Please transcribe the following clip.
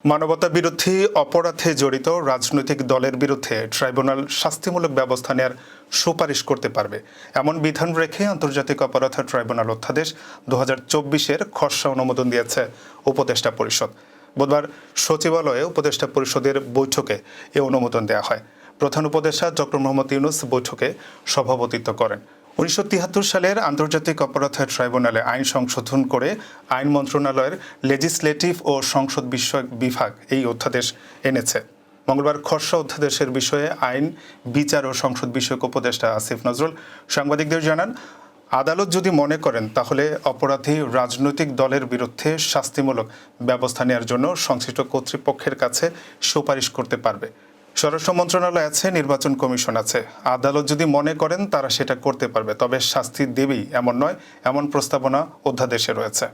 মানবতা বিরোধী অপরাধে জড়িত রাজনৈতিক দলের বিরুদ্ধে ট্রাইব্যুনাল শাস্তিমূলক ব্যবস্থা নেওয়ার সুপারিশ করতে পারবে এমন বিধান রেখে আন্তর্জাতিক অপরাধ ট্রাইব্যুনাল অধ্যাদেশ 2024-এর খসড়া অনুমোদন দিয়েছে উপদেষ্টা পরিষদ। বুধবার সচিবালয়ে উপদেষ্টা পরিষদের বৈঠকে এ অনুমোদন দেওয়া হয়। প্রধান উপদেষ্টা ডক্টর মোহাম্মদ ইউনূস বৈঠকে সভাপতিত্ব করেন। 1973 সালের আন্তর্জাতিক অপরাধ ট্রাইব্যুনালে আইন সংশোধন করে আইন মন্ত্রণালয়ের লেজিসলেটিভ ও সংসদ বিষয়ক বিভাগ এই অধ্যাদেশ এনেছে। মঙ্গলবার খসড়া অধ্যাদেশের বিষয়ে আইন, বিচার ও সংসদ বিষয়ক উপদেষ্টা আসিফ নজরুল সাংবাদিকদের জানান, আদালত যদি মনে করেন তাহলে অপরাধী রাজনৈতিক দলের বিরুদ্ধে শাস্তিমূলক ব্যবস্থা নেওয়ার জন্য সংশ্লিষ্ট কর্তৃপক্ষের কাছে সুপারিশ করতে পারবে। স্বরাষ্ট্র মন্ত্রণালয় আছে, নির্বাচন কমিশন আছে। আদালত যদি মনে করেন তারা সেটা করতে পারবে, তবে শাস্তি দেবেই এমন নয়, এমন প্রস্তাবনা অধ্যাদেশে রয়েছে।